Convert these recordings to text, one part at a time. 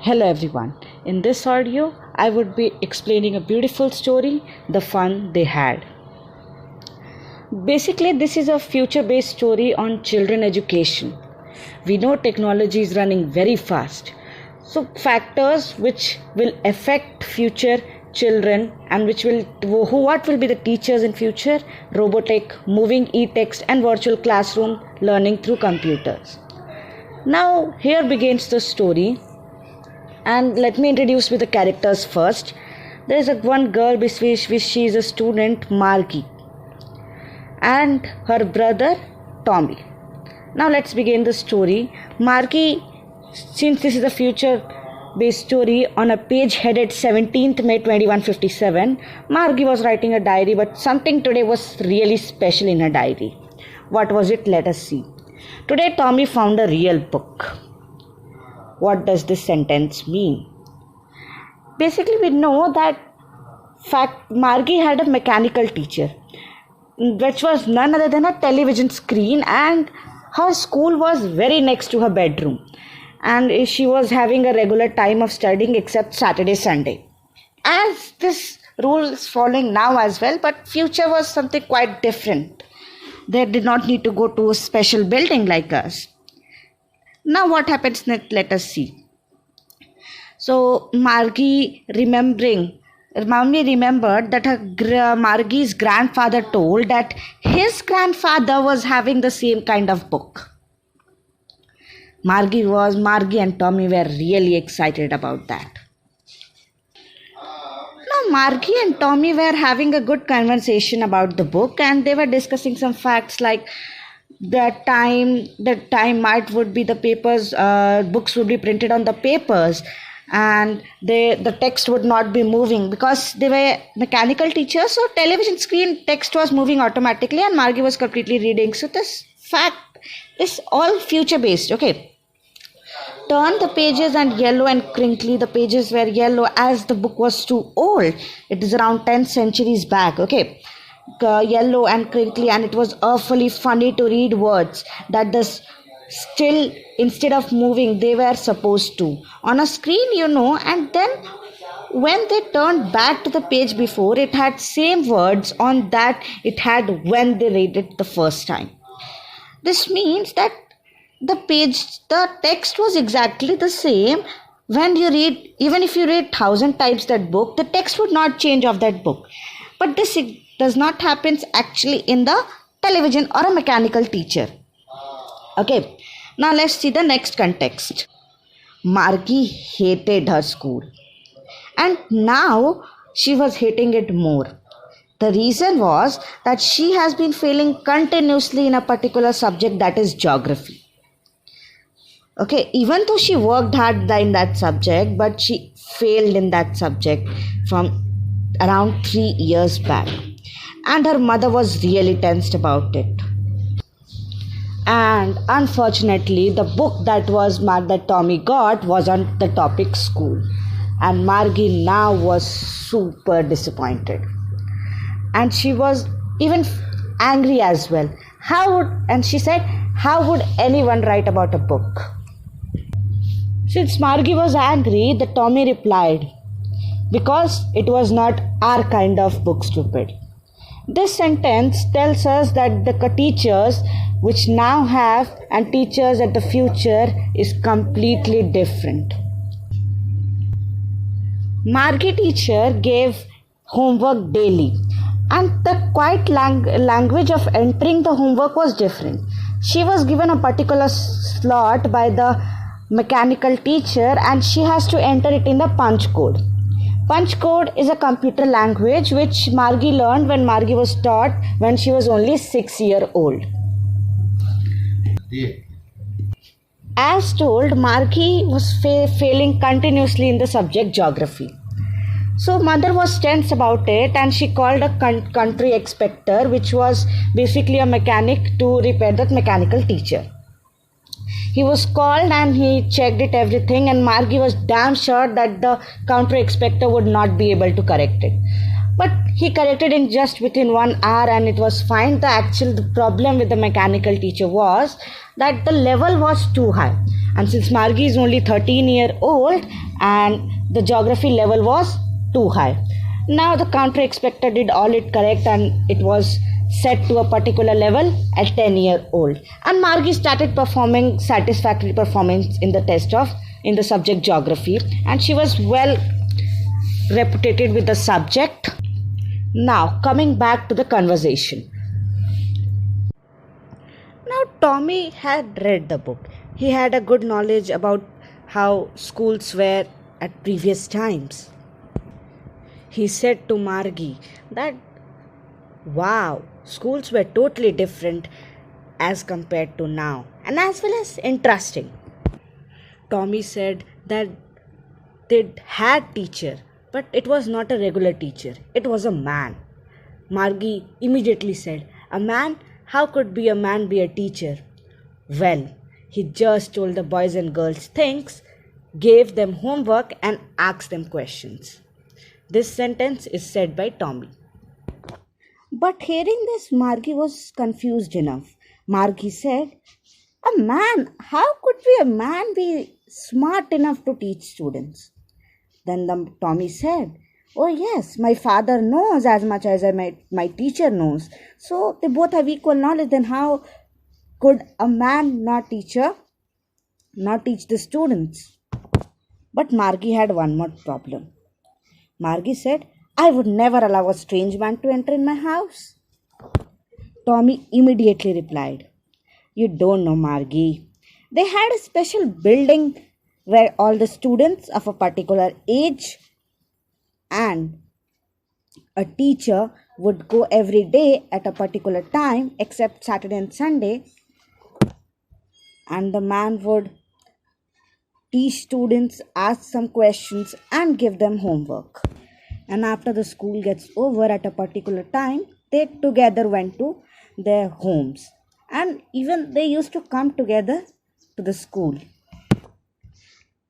Hello everyone. In this audio, I would be explaining a beautiful story, The Fun They Had. Basically, this is a future based story on children education. We know technology is running very fast. So, factors which will affect future children and what will be the teachers in future: robotic, moving e-text, and virtual classroom learning through computers. Now, here begins the story. And let me introduce with the characters first. There is one girl which she is a student, Margie, and her brother Tommy. Now let's begin the story. Margie, since this is a future based story, on a page headed 17th May 2157, Margie was writing a diary, but something today was really special in her diary. What was it? Let us see. Today Tommy found a real book. What does this sentence mean? Basically, we know that Margie had a mechanical teacher, which was none other than a television screen, and her school was very next to her bedroom, and she was having a regular time of studying except Saturday, Sunday. As this rule is following now as well, but future was something quite different. They did not need to go to a special building like us. Now what happens next? Let us see. So Margie remembered that Margie's grandfather told that his grandfather was having the same kind of book. Margie and Tommy were really excited about that. Now Margie and Tommy were having a good conversation about the book, and they were discussing some facts like the time might would be the papers, books would be printed on the papers, and the text would not be moving because they were mechanical teachers. So television screen text was moving automatically, and Margie was completely reading. So this fact is all future based. Okay. Turn the pages and yellow and crinkly. The pages were yellow as the book was too old. It is around 10 centuries back. Okay. Yellow and crinkly, and it was awfully funny to read words that still instead of moving they were supposed to on a screen, and then when they turned back to the page before, it had same words on that it had when they read it the first time. This means that the text was exactly the same when you read. Even if you read 1,000 times that book, the text would not change of that book. But this does not happen actually in the television or a mechanical teacher. Okay, now let's see the next context. Margie hated her school, and now she was hating it more. The reason was that she has been failing continuously in a particular subject, that is geography. Okay, even though she worked hard in that subject, but she failed in that subject from around 3 years back. And her mother was really tensed about it. And unfortunately, the book that Tommy got was on the topic school. And Margie now was super disappointed. And she was even angry as well. She said, how would anyone write about a book? Since Margie was angry, the Tommy replied, because it was not our kind of book, stupid. This sentence tells us that the teachers which now have and teachers at the future is completely different. Margie teacher gave homework daily, and the quiet language of entering the homework was different. She was given a particular slot by the mechanical teacher, and she has to enter it in the punch code. Punch code is a computer language which Margie learned when Margie was taught when she was only 6 years old. As told, Margie was failing continuously in the subject geography. So mother was tense about it, and she called a country inspector, which was basically a mechanic, to repair that mechanical teacher. He was called and he checked it everything, and Margie was damn sure that the counter inspector would not be able to correct it. But he corrected it within 1 hour, and it was fine. The problem with the mechanical teacher was that the level was too high. And since Margie is only 13-year-old and the geography level was too high. Now the counter expector did all it correct and it was set to a particular level at 10-year-old. And Margie started performing satisfactory performance in the test of in the subject geography, and she was well reputed with the subject. Now coming back to the conversation. Now Tommy had read the book. He had a good knowledge about how schools were at previous times. He said to Margie that wow, schools were totally different as compared to now, and as well as interesting. Tommy said that they had teacher, but it was not a regular teacher. It was a man. Margie immediately said, "A man? How could be a man be a teacher?" Well, he just told the boys and girls things, gave them homework, and asked them questions. This sentence is said by Tommy. But hearing this, Margie was confused enough. Margie said, "A man? How could a man be smart enough to teach students?" Then Tommy said, "Oh yes, my father knows as much as my teacher knows. So they both have equal knowledge. Then how could a man not teach the students?" But Margie had one more problem. Margie said, "I would never allow a strange man to enter in my house." Tommy immediately replied, "You don't know, Margie. They had a special building where all the students of a particular age and a teacher would go every day at a particular time except Saturday and Sunday, and the man would teach students, ask some questions, and give them homework. And after the school gets over at a particular time, they together went to their homes, and even they used to come together to the school."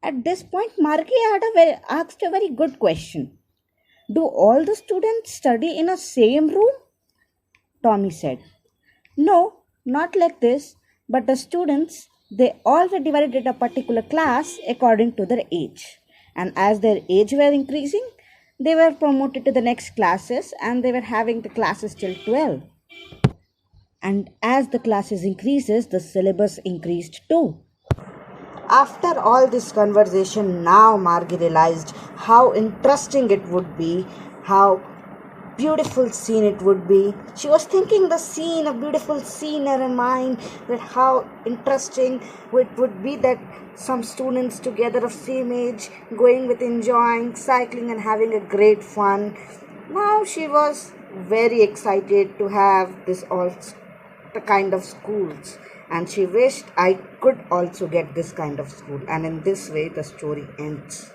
At this point, Margie asked a very good question. "Do all the students study in a same room?" Tommy said, "No, not like this, but the students, they all were divided into a particular class according to their age. And as their age were increasing, they were promoted to the next classes and they were having the classes till 12. And as the classes increases, the syllabus increased too." After all this conversation, now Margie realized how interesting it would be, how beautiful scene it would be. She was thinking the scene, a beautiful scene in her mind, that how interesting it would be that some students together of same age going with enjoying, cycling and having a great fun. Now she was very excited to have this all the kind of schools, and she wished I could also get this kind of school. And in this way the story ends.